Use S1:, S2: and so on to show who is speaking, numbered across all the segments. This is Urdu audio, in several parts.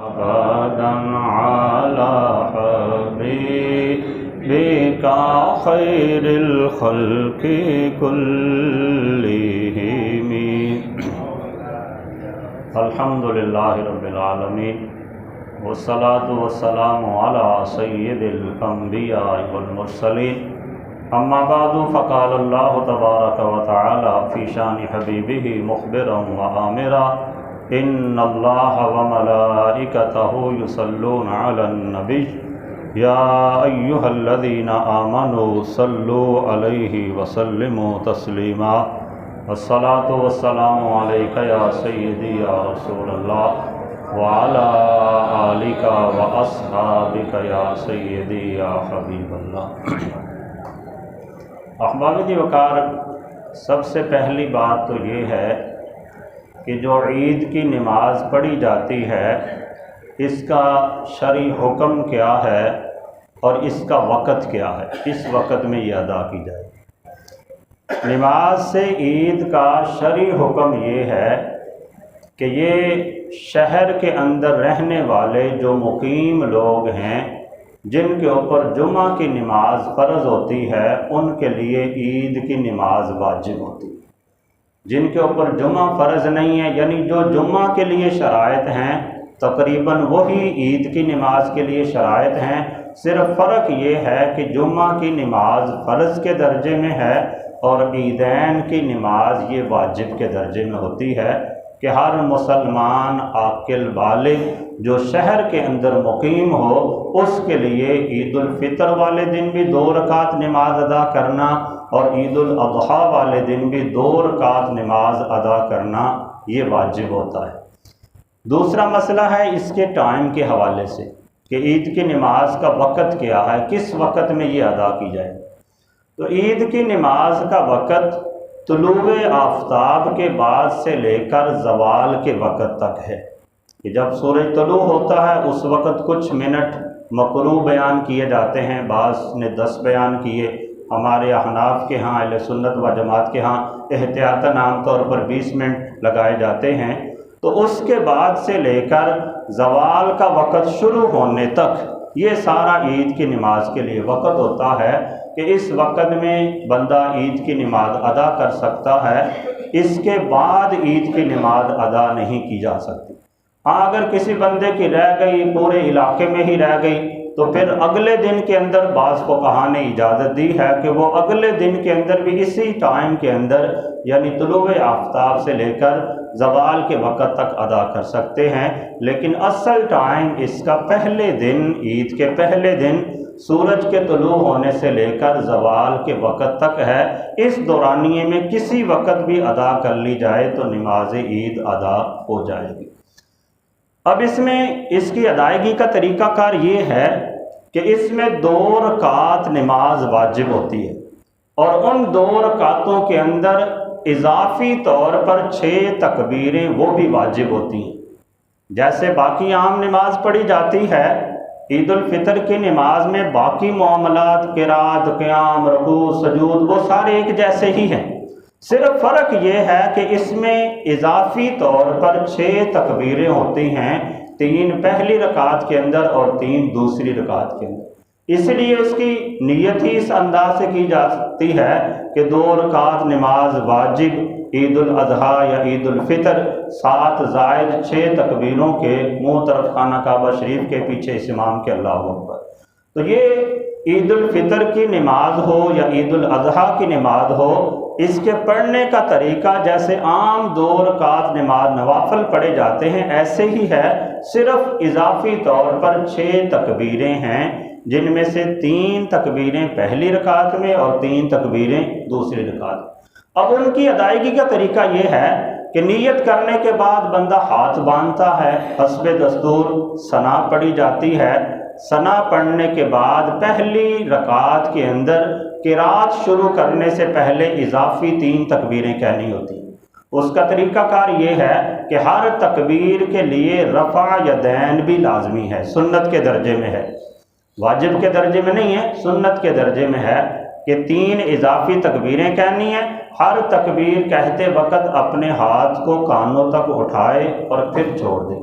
S1: أبدا على حبيبك خير الخلق كلهم. الحمد لله رب العالمين والصلاة والسلام على سيد الأنبياء والمرسلين. أما بعد فقال الله تبارك وتعالى في شان حبيبه مخبرا وآمرا إن الله وملائكته يصلون على النبي يا أيها الذين آمنوا صلوا عليه وسلموا تسليما. الصلاة والسلام عليك يا سيدي يا رسول الله وعلى آلك وأصحابك يا سيدي يا حبيب الله. احباب دی وقار، سب سے پہلی بات تو یہ ہے کہ جو عید کی نماز پڑھی جاتی ہے اس کا شرعی حکم کیا ہے اور اس کا وقت کیا ہے، اس وقت میں یہ ادا کی جائے. نماز سے عید کا شرعی حکم یہ ہے کہ یہ شہر کے اندر رہنے والے جو مقیم لوگ ہیں جن کے اوپر جمعہ کی نماز فرض ہوتی ہے ان کے لیے عید کی نماز واجب ہوتی ہے. جن کے اوپر جمعہ فرض نہیں ہے، یعنی جو جمعہ کے لیے شرائط ہیں تقریباً وہی عید کی نماز کے لیے شرائط ہیں. صرف فرق یہ ہے کہ جمعہ کی نماز فرض کے درجے میں ہے اور عیدین کی نماز یہ واجب کے درجے میں ہوتی ہے کہ ہر مسلمان عاقل بالغ جو شہر کے اندر مقیم ہو اس کے لیے عید الفطر والے دن بھی 2 رکعت نماز ادا کرنا اور عید الاضحیٰ والے دن بھی 2 رکعت نماز ادا کرنا یہ واجب ہوتا ہے. دوسرا مسئلہ ہے اس کے ٹائم کے حوالے سے کہ عید کی نماز کا وقت کیا ہے، کس وقت میں یہ ادا کی جائے. تو عید کی نماز کا وقت طلوع آفتاب کے بعد سے لے کر زوال کے وقت تک ہے کہ جب سورج طلوع ہوتا ہے اس وقت کچھ منٹ مکروہ بیان کیے جاتے ہیں، بعض نے 10 بیان کیے. ہمارے احناف کے ہاں، اہل سنت و جماعت کے ہاں احتیاطاً عام طور پر 20 منٹ لگائے جاتے ہیں. تو اس کے بعد سے لے کر زوال کا وقت شروع ہونے تک یہ سارا عید کی نماز کے لیے وقت ہوتا ہے کہ اس وقت میں بندہ عید کی نماز ادا کر سکتا ہے. اس کے بعد عید کی نماز ادا نہیں کی جا سکتی. ہاں اگر کسی بندے کی رہ گئی، پورے علاقے میں ہی رہ گئی، تو پھر اگلے دن کے اندر بعض فقہا نے اجازت دی ہے کہ وہ اگلے دن کے اندر بھی اسی ٹائم کے اندر یعنی طلوع آفتاب سے لے کر زوال کے وقت تک ادا کر سکتے ہیں. لیکن اصل ٹائم اس کا پہلے دن، عید کے پہلے دن سورج کے طلوع ہونے سے لے کر زوال کے وقت تک ہے. اس دورانیے میں کسی وقت بھی ادا کر لی جائے تو نماز عید ادا ہو جائے گی. اب اس میں اس کی ادائیگی کا طریقہ کار یہ ہے کہ اس میں 2 رکعت نماز واجب ہوتی ہے اور ان 2 رکعتوں کے اندر اضافی طور پر 6 تکبیریں وہ بھی واجب ہوتی ہیں. جیسے باقی عام نماز پڑھی جاتی ہے، عید الفطر کی نماز میں باقی معاملات قرات، قیام، رکوع، سجود وہ سارے ایک جیسے ہی ہیں. صرف فرق یہ ہے کہ اس میں اضافی طور پر 6 تکبیریں ہوتی ہیں، 3 پہلی رکعت کے اندر اور 3 دوسری رکعت کے اندر. اس لیے اس کی نیت ہی اس انداز سے کی جاتی ہے کہ 2 رکعت نماز واجب عید الاضحیٰ یا عید الفطر 7 زائد 6 تکبیروں کے منہ طرف خانہ کعبہ شریف کے پیچھے اس امام کے اللہ اکبر. تو یہ عید الفطر کی نماز ہو یا عید الاضحیٰ کی نماز ہو، اس کے پڑھنے کا طریقہ جیسے عام 2 رکعت نماز نوافل پڑھے جاتے ہیں ایسے ہی ہے، صرف اضافی طور پر 6 تکبیریں ہیں جن میں سے 3 تکبیریں پہلی رکعت میں اور 3 تکبیریں دوسری رکعت میں. اب ان کی ادائیگی کا طریقہ یہ ہے کہ نیت کرنے کے بعد بندہ ہاتھ باندھتا ہے، حسب دستور ثنا پڑھی جاتی ہے. ثنا پڑھنے کے بعد پہلی رکعت کے اندر قرات شروع کرنے سے پہلے اضافی 3 تکبیریں کہنی ہوتی ہیں. اس کا طریقہ کار یہ ہے کہ ہر تکبیر کے لیے رفع یدین بھی لازمی ہے، سنت کے درجے میں ہے، واجب کے درجے میں نہیں ہے، سنت کے درجے میں ہے کہ 3 اضافی تکبیریں کہنی ہیں. ہر تکبیر کہتے وقت اپنے ہاتھ کو کانوں تک اٹھائے اور پھر چھوڑ دے.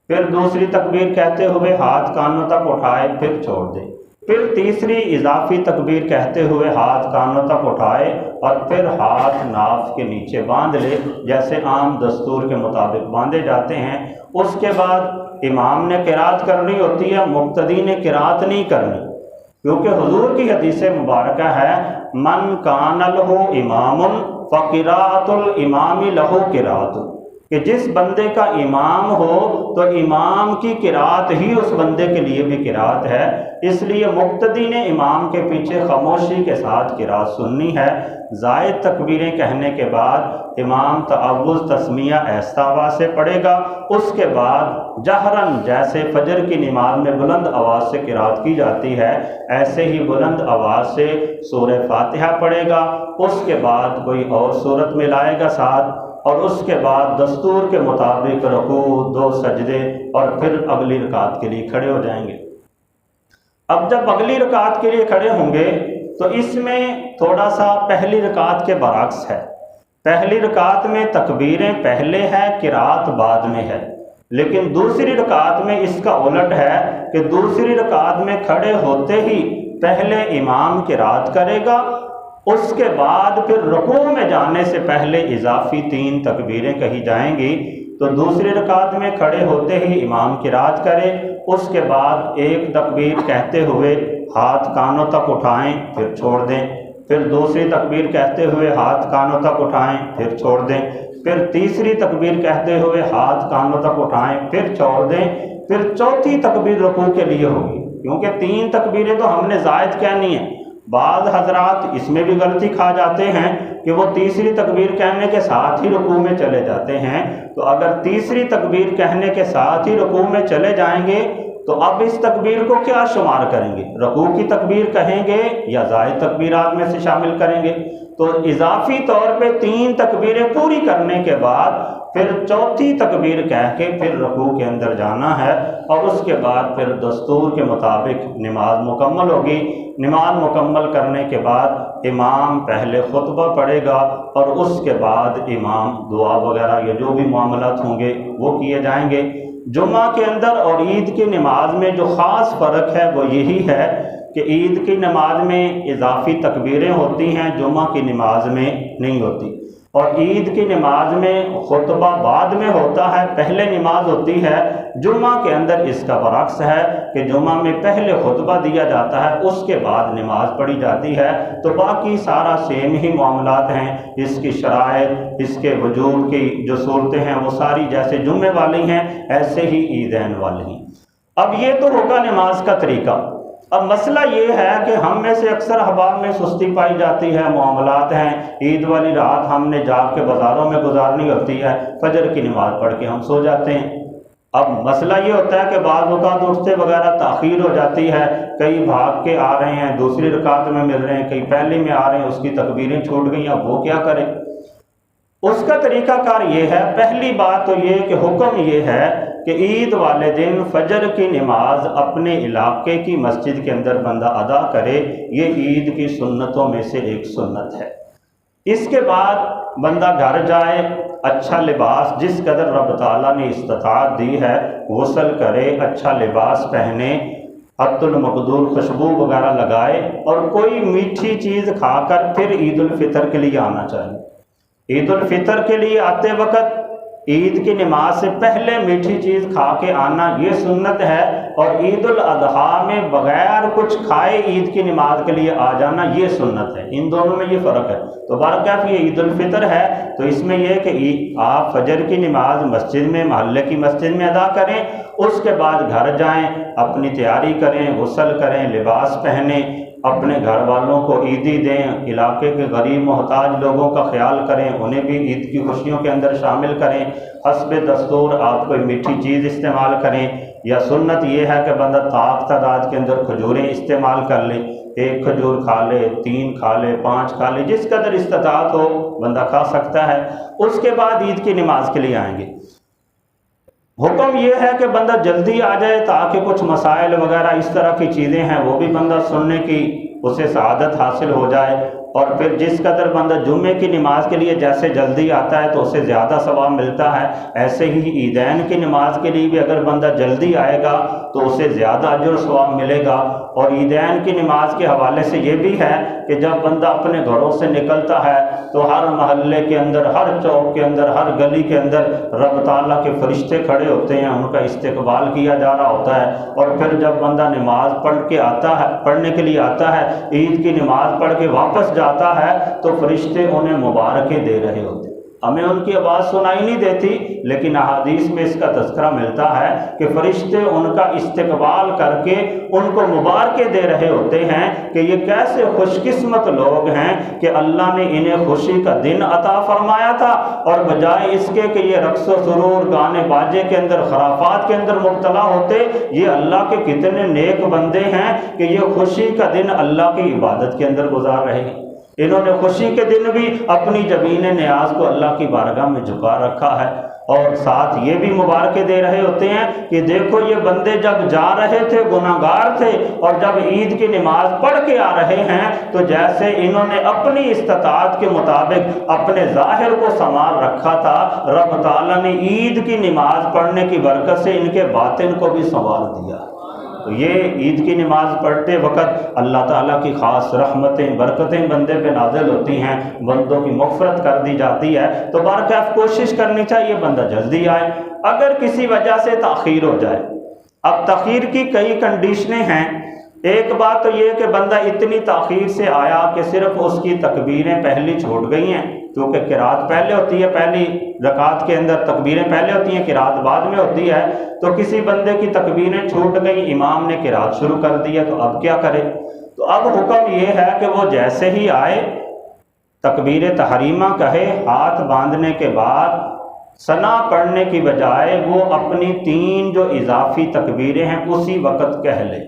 S1: پھر دوسری تکبیر کہتے ہوئے ہاتھ کانوں تک اٹھائے پھر چھوڑ دے، پھر تیسری اضافی تکبیر کہتے ہوئے ہاتھ کانوں تک اٹھائے اور پھر ہاتھ ناف کے نیچے باندھ لے جیسے عام دستور کے مطابق باندھے جاتے ہیں۔ اس کے بعد امام نے قرات کرنی ہوتی ہے، مقتدی نے قرات نہیں کرنی، کیونکہ حضور کی حدیث مبارکہ ہے من کان لہ امام فقراءۃ الامام لہ قرات، کہ جس بندے کا امام ہو تو امام کی قرات ہی اس بندے کے لیے بھی قرات ہے، اس لیے مقتدی نے امام کے پیچھے خاموشی کے ساتھ قرات سننی ہے۔ زائد تکبیریں کہنے کے بعد امام تعوذ تسمیہ آہستہ آواز سے پڑھے گا، اس کے بعد جہرن جیسے فجر کی نماز میں بلند آواز سے قرات کی جاتی ہے ایسے ہی بلند آواز سے سورہ فاتحہ پڑھے گا، اس کے بعد کوئی اور سورت ملائے گا ساتھ، اور اس کے بعد دستور کے مطابق رکوع، 2 سجدے اور پھر اگلی رکعت کے لیے کھڑے ہو جائیں گے۔ اب جب اگلی رکعت کے لیے کھڑے ہوں گے تو اس میں تھوڑا سا پہلی رکعت کے برعکس ہے، پہلی رکعت میں تکبیریں پہلے ہے قرات بعد میں ہے، لیکن دوسری رکعت میں اس کا الٹ ہے کہ دوسری رکعت میں کھڑے ہوتے ہی پہلے امام قرات کرے گا، اس کے بعد پھر رکوع میں جانے سے پہلے اضافی 3 تکبیریں کہی جائیں گی، تو دوسری رکعت میں کھڑے ہوتے ہی امام قرات کرے، اس کے بعد ایک تکبیر کہتے ہوئے ہاتھ کانوں تک اٹھائیں پھر چھوڑ دیں، پھر دوسری تکبیر کہتے ہوئے ہاتھ کانوں تک اٹھائیں پھر چھوڑ دیں، پھر تیسری تکبیر کہتے ہوئے ہاتھ کانوں تک اٹھائیں پھر چھوڑ دیں، پھر چوتھی تکبیر رکوع کے لیے ہوگی، کیونکہ 3 تکبیریں تو ہم نے زائد کہنی ہیں۔ بعض حضرات اس میں بھی غلطی کھا جاتے ہیں کہ وہ تیسری تکبیر کہنے کے ساتھ ہی رکوع میں چلے جاتے ہیں، تو اگر تیسری تکبیر کہنے کے ساتھ ہی رکوع میں چلے جائیں گے تو اب اس تکبیر کو کیا شمار کریں گے، رکوع کی تکبیر کہیں گے یا زائد تکبیرات میں سے شامل کریں گے؟ تو اضافی طور پہ 3 تکبیریں پوری کرنے کے بعد پھر چوتھی تکبیر کہہ کے پھر رکوع کے اندر جانا ہے، اور اس کے بعد پھر دستور کے مطابق نماز مکمل ہوگی۔ نماز مکمل کرنے کے بعد امام پہلے خطبہ پڑھے گا اور اس کے بعد امام دعا وغیرہ یا جو بھی معاملات ہوں گے وہ کیے جائیں گے۔ جمعہ کے اندر اور عید کی نماز میں جو خاص فرق ہے وہ یہی ہے کہ عید کی نماز میں اضافی تکبیریں ہوتی ہیں، جمعہ کی نماز میں نہیں ہوتی، اور عید کی نماز میں خطبہ بعد میں ہوتا ہے، پہلے نماز ہوتی ہے۔ جمعہ کے اندر اس کا برعکس ہے کہ جمعہ میں پہلے خطبہ دیا جاتا ہے، اس کے بعد نماز پڑھی جاتی ہے۔ تو باقی سارا سیم ہی معاملات ہیں، اس کی شرائط، اس کے وجود کی جو صورتیں ہیں وہ ساری جیسے جمعے والی ہیں ایسے ہی عیدین والی ہیں۔ اب یہ تو ہوگا نماز کا طریقہ۔ اب مسئلہ یہ ہے کہ ہم میں سے اکثر احباب میں سستی پائی جاتی ہے، معاملات ہیں، عید والی رات ہم نے جاگ کے بازاروں میں گزارنی ہوتی ہے، فجر کی نماز پڑھ کے ہم سو جاتے ہیں۔ اب مسئلہ یہ ہوتا ہے کہ بعض اوقات اٹھتے وغیرہ تاخیر ہو جاتی ہے، کئی بھاگ کے آ رہے ہیں دوسری رکعت میں مل رہے ہیں، کئی پہلی میں آ رہے ہیں اس کی تکبیریں چھوٹ گئی، اب وہ کیا کریں؟ اس کا طریقہ کار یہ ہے، پہلی بات تو یہ کہ حکم یہ ہے کہ عید والے دن فجر کی نماز اپنے علاقے کی مسجد کے اندر بندہ ادا کرے، یہ عید کی سنتوں میں سے ایک سنت ہے۔ اس کے بعد بندہ گھر جائے، اچھا لباس جس قدر رب تعالیٰ نے استطاعت دی ہے غسل کرے، اچھا لباس پہنے، حت المقدور خوشبو وغیرہ لگائے، اور کوئی میٹھی چیز کھا کر پھر عید الفطر کے لیے آنا چاہیے۔ عید الفطر کے لیے آتے وقت عید کی نماز سے پہلے میٹھی چیز کھا کے آنا یہ سنت ہے، اور عید الاضحیٰ میں بغیر کچھ کھائے عید کی نماز کے لیے آ جانا یہ سنت ہے۔ ان دونوں میں یہ فرق ہے۔ تو بارکیف یہ عید الفطر ہے تو اس میں یہ کہ آپ فجر کی نماز مسجد میں، محلے کی مسجد میں ادا کریں، اس کے بعد گھر جائیں، اپنی تیاری کریں، غسل کریں، لباس پہنیں، اپنے گھر والوں کو عیدی دیں، علاقے کے غریب محتاج لوگوں کا خیال کریں، انہیں بھی عید کی خوشیوں کے اندر شامل کریں، حسب دستور آپ کوئی میٹھی چیز استعمال کریں، یا سنت یہ ہے کہ بندہ طاق تعداد کے اندر کھجوریں استعمال کر لے، 1 کھجور کھا لے، 3 کھا لے، 5 کھا لے، جس قدر استطاعت ہو بندہ کھا سکتا ہے۔ اس کے بعد عید کی نماز کے لیے آئیں گے۔ حکم یہ ہے کہ بندہ جلدی آ جائے تاکہ کچھ مسائل وغیرہ اس طرح کی چیزیں ہیں وہ بھی بندہ سننے کی اسے سعادت حاصل ہو جائے۔ اور پھر جس قدر بندہ جمعے کی نماز کے لیے جیسے جلدی آتا ہے تو اسے زیادہ ثواب ملتا ہے، ایسے ہی عیدین کی نماز کے لیے بھی اگر بندہ جلدی آئے گا تو اسے زیادہ اجر و ثواب ملے گا۔ اور عیدین کی نماز کے حوالے سے یہ بھی ہے کہ جب بندہ اپنے گھروں سے نکلتا ہے تو ہر محلے کے اندر، ہر چوک کے اندر، ہر گلی کے اندر رب تعالیٰ کے فرشتے کھڑے ہوتے ہیں، ان کا استقبال کیا جا رہا ہوتا ہے۔ اور پھر جب بندہ نماز پڑھنے کے لیے آتا ہے، عید کی نماز پڑھ کے واپس جاتا ہے تو فرشتے انہیں مبارکیں دے رہے ہوتے ہیں۔ ہمیں ان کی آواز سنائی نہیں دیتی، لیکن احادیث میں اس کا تذکرہ ملتا ہے کہ فرشتے ان کا استقبال کر کے ان کو مبارکیں دے رہے ہوتے ہیں کہ یہ کیسے خوش قسمت لوگ ہیں کہ اللہ نے انہیں خوشی کا دن عطا فرمایا تھا، اور بجائے اس کے کہ یہ رقص و سرور، گانے باجے کے اندر، خرافات کے اندر مبتلا ہوتے، یہ اللہ کے کتنے نیک بندے ہیں کہ یہ خوشی کا دن اللہ کی عبادت کے اندر گزار رہے ہیں۔ انہوں نے خوشی کے دن بھی اپنی جبین نیاز کو اللہ کی بارگاہ میں جھکا رکھا ہے، اور ساتھ یہ بھی مبارکیں دے رہے ہوتے ہیں کہ دیکھو یہ بندے جب جا رہے تھے گناہگار تھے، اور جب عید کی نماز پڑھ کے آ رہے ہیں تو جیسے انہوں نے اپنی استطاعت کے مطابق اپنے ظاہر کو سنوار رکھا تھا، رب تعالیٰ نے عید کی نماز پڑھنے کی برکت سے ان کے باطن کو بھی سنوار دیا۔ تو یہ عید کی نماز پڑھتے وقت اللہ تعالیٰ کی خاص رحمتیں، برکتیں بندے پہ نازل ہوتی ہیں، بندوں کی مغفرت کر دی جاتی ہے۔ تو بارکاف کوشش کرنی چاہیے بندہ جلدی آئے۔ اگر کسی وجہ سے تاخیر ہو جائے، اب تاخیر کی کئی کنڈیشنیں ہیں۔ ایک بات تو یہ کہ بندہ اتنی تاخیر سے آیا کہ صرف اس کی تکبیریں پہلی چھوٹ گئی ہیں، کیونکہ قرات پہلے ہوتی ہے، پہلی رکعت کے اندر تکبیریں پہلے ہوتی ہیں، قرات بعد میں ہوتی ہے۔ تو کسی بندے کی تکبیریں چھوٹ گئی، امام نے قرات شروع کر دی ہے، تو اب کیا کرے؟ تو اب حکم یہ ہے کہ وہ جیسے ہی آئے تکبیر تحریمہ کہے، ہاتھ باندھنے کے بعد ثنا پڑھنے کی بجائے وہ اپنی 3 جو اضافی تکبیریں ہیں اسی وقت کہہ لے،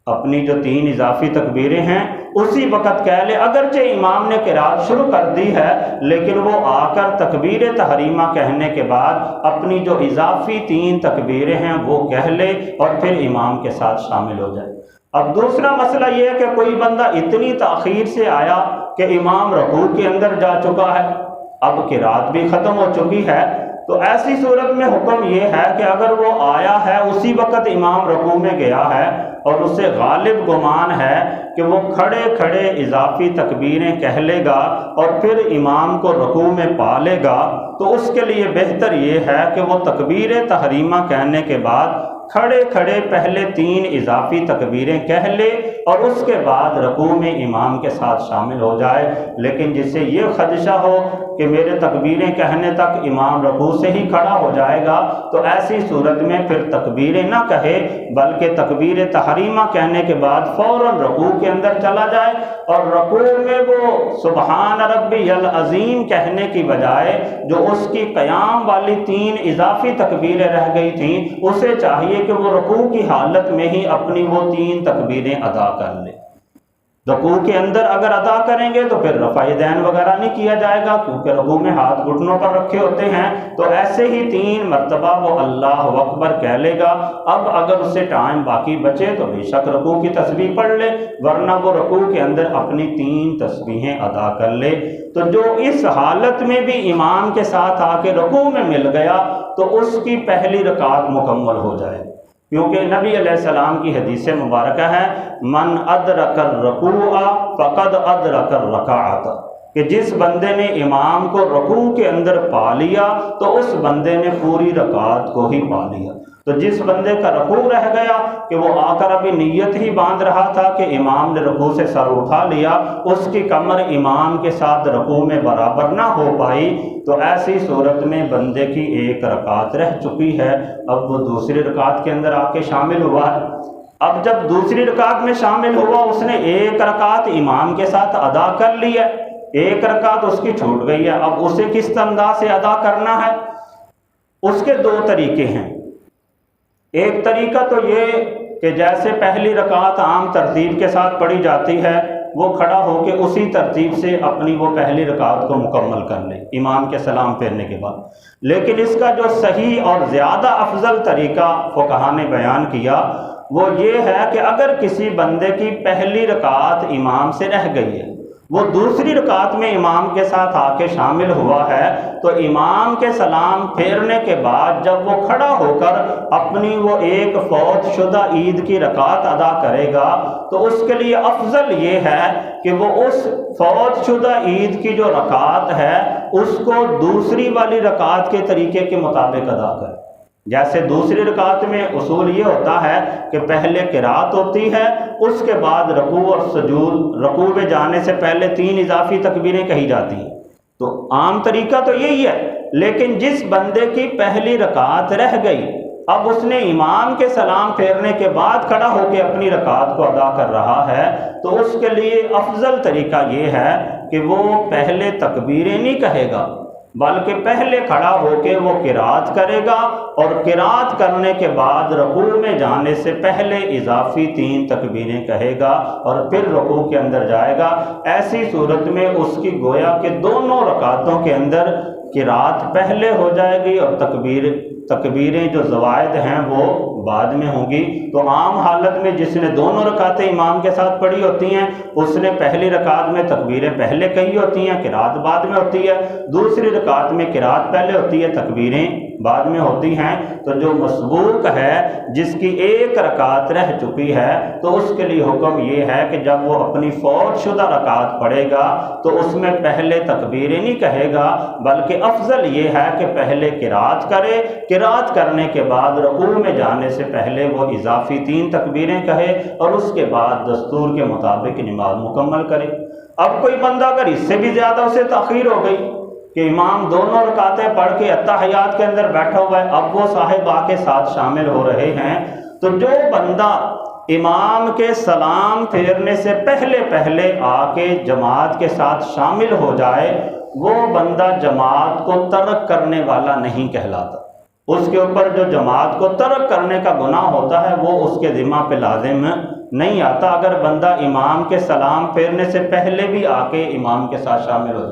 S1: اپنی جو 3 اضافی تکبیریں ہیں اسی وقت کہہ لے۔ اگرچہ امام نے قرات شروع کر دی ہے، لیکن وہ آ کر تکبیر تحریمہ کہنے کے بعد اپنی جو اضافی 3 تکبیریں ہیں وہ کہہ لے اور پھر امام کے ساتھ شامل ہو جائے۔ اب دوسرا مسئلہ یہ ہے کہ کوئی بندہ اتنی تاخیر سے آیا کہ امام رکوع کے اندر جا چکا ہے، اب قرات بھی ختم ہو چکی ہے، تو ایسی صورت میں حکم یہ ہے کہ اگر وہ آیا ہے اسی وقت امام رکوع میں گیا ہے اور اسے غالب گمان ہے کہ وہ کھڑے کھڑے اضافی تکبیریں کہہ لے گا اور پھر امام کو رکوع میں پا لے گا، تو اس کے لیے بہتر یہ ہے کہ وہ تکبیر تحریمہ کہنے کے بعد کھڑے کھڑے پہلے 3 اضافی تکبیریں کہہ لے اور اس کے بعد رکوع میں امام کے ساتھ شامل ہو جائے۔ لیکن جسے یہ خدشہ ہو کہ میرے تکبیریں کہنے تک امام رکوع سے ہی کھڑا ہو جائے گا، تو ایسی صورت میں پھر تکبیریں نہ کہے بلکہ تکبیر تحریمہ کہنے کے بعد فوراً رکوع کے اندر چلا جائے، اور رکوع میں وہ سبحان ربی العظیم کہنے کی بجائے جو اس کی قیام والی 3 اضافی تکبیریں رہ گئی تھیں، اسے چاہیے کہ وہ رکوع کی حالت میں ہی اپنی وہ 3 تکبیریں ادا کر لے۔ رکوع کے اندر اگر ادا کریں گے تو پھر رفع یدین وغیرہ نہیں کیا جائے گا، کیونکہ رکوع میں ہاتھ گھٹنوں پر رکھے ہوتے ہیں، تو ایسے ہی 3 مرتبہ وہ اللہ اکبر کہہ لے گا۔ اب اگر اسے ٹائم باقی بچے تو بے شک رکوع کی تسبیح پڑھ لے، ورنہ وہ رکوع کے اندر اپنی 3 تسبیحیں ادا کر لے۔ تو جو اس حالت میں بھی امام کے ساتھ آ کے رکوع میں مل گیا تو اس کی پہلی رکعت مکمل ہو جائے، کیونکہ نبی علیہ السلام کی حدیث مبارکہ ہے من ادرک الرکوع فقد ادرک الرکعۃ، کہ جس بندے نے امام کو رکوع کے اندر پا لیا تو اس بندے نے پوری رکعت کو ہی پا لیا۔ تو جس بندے کا رکوع رہ گیا کہ وہ آ کر ابھی نیت ہی باندھ رہا تھا کہ امام نے رکوع سے سر اٹھا لیا، اس کی کمر امام کے ساتھ رکوع میں برابر نہ ہو پائی، تو ایسی صورت میں بندے کی 1 رکعت رہ چکی ہے، اب وہ دوسری رکعت کے اندر آ کے شامل ہوا ہے۔ اب جب دوسری رکعت میں شامل ہوا، اس نے 1 رکعت امام کے ساتھ ادا کر لی ہے، 1 رکعت اس کی چھوٹ گئی ہے، اب اسے کس انداز سے ادا کرنا ہے؟ اس کے 2 طریقے ہیں۔ ایک طریقہ تو یہ کہ جیسے پہلی رکعت عام ترتیب کے ساتھ پڑھی جاتی ہے، وہ کھڑا ہو کے اسی ترتیب سے اپنی وہ پہلی رکعت کو مکمل کر لے امام کے سلام پھیرنے کے بعد۔ لیکن اس کا جو صحیح اور زیادہ افضل طریقہ فقہاء نے بیان کیا وہ یہ ہے کہ اگر کسی بندے کی پہلی رکعت امام سے رہ گئی ہے وہ دوسری رکعت میں امام کے ساتھ آ کے شامل ہوا ہے، تو امام کے سلام پھیرنے کے بعد جب وہ کھڑا ہو کر اپنی وہ ایک فوت شدہ عید کی رکعت ادا کرے گا تو اس کے لیے افضل یہ ہے کہ وہ اس فوت شدہ عید کی جو رکعت ہے اس کو دوسری والی رکعت کے طریقے کے مطابق ادا کرے۔ جیسے دوسری رکعت میں اصول یہ ہوتا ہے کہ پہلے قرات ہوتی ہے، اس کے بعد رکوع اور سجود، رکوع میں جانے سے پہلے 3 اضافی تکبیریں کہی جاتی ہیں، تو عام طریقہ تو یہی ہے۔ لیکن جس بندے کی پہلی رکعت رہ گئی، اب اس نے امام کے سلام پھیرنے کے بعد کھڑا ہو کے اپنی رکعت کو ادا کر رہا ہے، تو اس کے لیے افضل طریقہ یہ ہے کہ وہ پہلے تکبیریں نہیں کہے گا، بلکہ پہلے کھڑا ہو کے وہ قرات کرے گا، اور قرات کرنے کے بعد رکوع میں جانے سے پہلے اضافی 3 تکبیریں کہے گا اور پھر رکوع کے اندر جائے گا۔ ایسی صورت میں اس کی گویا کہ دونوں رکعتوں کے اندر قرات پہلے ہو جائے گی اور تکبیریں جو زوائد ہیں وہ بعد میں ہوں گی۔ تو عام حالت میں جس نے دونوں رکعتیں امام کے ساتھ پڑھی ہوتی ہیں اس نے پہلی رکعت میں تکبیریں پہلے کہی ہوتی ہیں، قرات بعد میں ہوتی ہے، دوسری رکعت میں قرات پہلے ہوتی ہے، تکبیریں بعد میں ہوتی ہیں۔ تو جو مسبوق ہے، جس کی ایک رکعت رہ چکی ہے، تو اس کے لیے حکم یہ ہے کہ جب وہ اپنی فوت شدہ رکعت پڑھے گا تو اس میں پہلے تکبیریں نہیں کہے گا، بلکہ افضل یہ ہے کہ پہلے قرات کرے، قرات کرنے کے بعد رکوع میں جانے سے پہلے وہ اضافی 3 تکبیریں کہے اور اس کے بعد دستور کے مطابق نماز مکمل کرے۔ اب کوئی بندہ اگر اس سے بھی زیادہ اسے تاخیر ہو گئی کہ امام دونوں رکعتیں پڑھ کے اتحیات کے اندر بیٹھا ہوا ہے، اب وہ صاحب آ کے ساتھ شامل ہو رہے ہیں، تو جو بندہ امام کے سلام پھیرنے سے پہلے آ کے جماعت کے ساتھ شامل ہو جائے، وہ بندہ جماعت کو ترک کرنے والا نہیں کہلاتا۔ اس کے اوپر جو جماعت کو ترک کرنے کا گناہ ہوتا ہے وہ اس کے ذمہ پہ لازم نہیں آتا، اگر بندہ امام کے سلام پھیرنے سے پہلے بھی آ کے امام کے ساتھ شامل ہو۔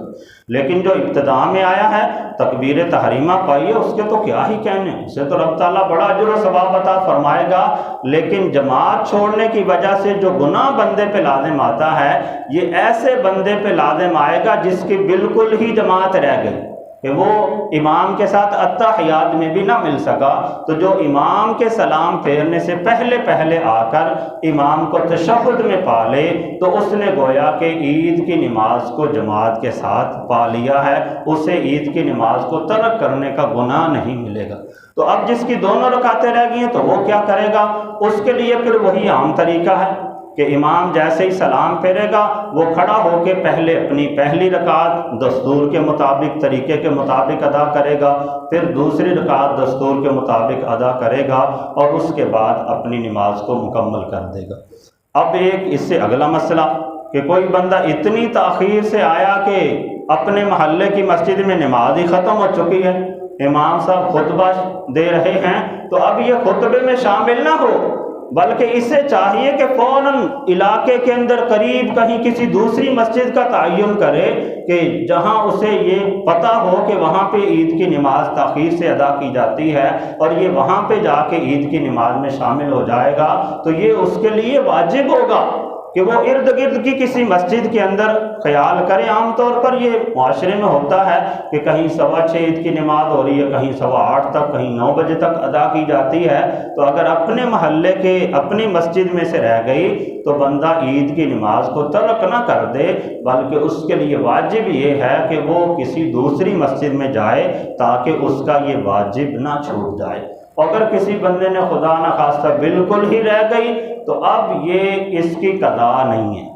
S1: لیکن جو ابتداء میں آیا ہے، تکبیر تحریمہ پائی ہے، اس کے تو کیا ہی کہنے، اسے تو رب تعالیٰ بڑا اجر و ثواب عطا فرمائے گا، لیکن جماعت چھوڑنے کی وجہ سے جو گناہ بندے پہ لازم آتا ہے، یہ ایسے بندے پہ لازم آئے گا جس کی بالکل ہی جماعت رہ گئی کہ وہ امام کے ساتھ اتحیات میں بھی نہ مل سکا۔ تو جو امام کے سلام پھیرنے سے پہلے آ کر امام کو تشہد میں پا لے تو اس نے گویا کہ عید کی نماز کو جماعت کے ساتھ پا لیا ہے، اسے عید کی نماز کو ترک کرنے کا گناہ نہیں ملے گا۔ تو اب جس کی دونوں رکعتیں رہ گئی ہیں تو وہ کیا کرے گا؟ اس کے لیے پھر وہی عام طریقہ ہے کہ امام جیسے ہی سلام پھیرے گا وہ کھڑا ہو کے پہلے اپنی پہلی رکعت دستور کے مطابق، طریقے کے مطابق ادا کرے گا، پھر دوسری رکعت دستور کے مطابق ادا کرے گا اور اس کے بعد اپنی نماز کو مکمل کر دے گا۔ اب ایک اس سے اگلا مسئلہ کہ کوئی بندہ اتنی تاخیر سے آیا کہ اپنے محلے کی مسجد میں نماز ہی ختم ہو چکی ہے، امام صاحب خطبہ دے رہے ہیں، تو اب یہ خطبے میں شامل نہ ہو، بلکہ اسے چاہیے کہ فوراً علاقے کے اندر قریب کہیں کسی دوسری مسجد کا تعین کرے کہ جہاں اسے یہ پتہ ہو کہ وہاں پہ عید کی نماز تاخیر سے ادا کی جاتی ہے اور یہ وہاں پہ جا کے عید کی نماز میں شامل ہو جائے گا، تو یہ اس کے لیے واجب ہوگا کہ وہ ارد گرد کی کسی مسجد کے اندر خیال کرے۔ عام طور پر یہ معاشرے میں ہوتا ہے کہ کہیں 6:15 عید کی نماز ہو رہی ہے، کہیں 8:15 تک، کہیں 9 بجے تک ادا کی جاتی ہے، تو اگر اپنے محلے کے اپنی مسجد میں سے رہ گئی تو بندہ عید کی نماز کو ترک نہ کر دے، بلکہ اس کے لیے واجب یہ ہے کہ وہ کسی دوسری مسجد میں جائے تاکہ اس کا یہ واجب نہ چھوٹ جائے۔ اگر کسی بندے نے خدا نہ خواستہ بالکل ہی رہ گئی تو اب یہ اس کی قضا نہیں ہے،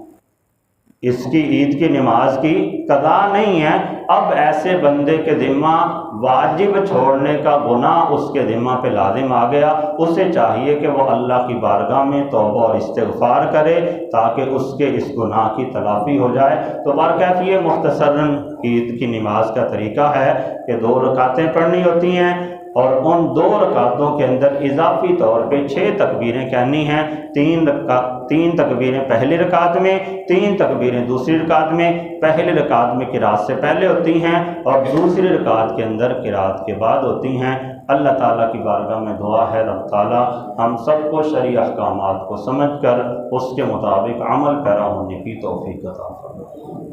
S1: اس کی عید کی نماز کی قضا نہیں ہے۔ اب ایسے بندے کے ذمہ واجب چھوڑنے کا گناہ اس کے ذمہ پہ لازم آ گیا، اسے چاہیے کہ وہ اللہ کی بارگاہ میں توبہ اور استغفار کرے تاکہ اس کے اس گناہ کی تلافی ہو جائے۔ تو برکیف یہ مختصراً عید کی نماز کا طریقہ ہے کہ 2 رکعتیں پڑھنی ہوتی ہیں اور ان 2 رکعتوں کے اندر اضافی طور پہ 6 تکبیریں کہنی ہیں، 3 تکبیریں پہلی رکعت میں، 3 تکبیریں دوسری رکعت میں۔ پہلی رکعت میں قرات سے پہلے ہوتی ہیں اور دوسری رکعت کے اندر قرات کے بعد ہوتی ہیں۔ اللہ تعالیٰ کی بارگاہ میں دعا ہے رب تعالیٰ ہم سب کو شرعی احکامات کو سمجھ کر اس کے مطابق عمل پیرا ہونے کی توفیق عطا فرمائے۔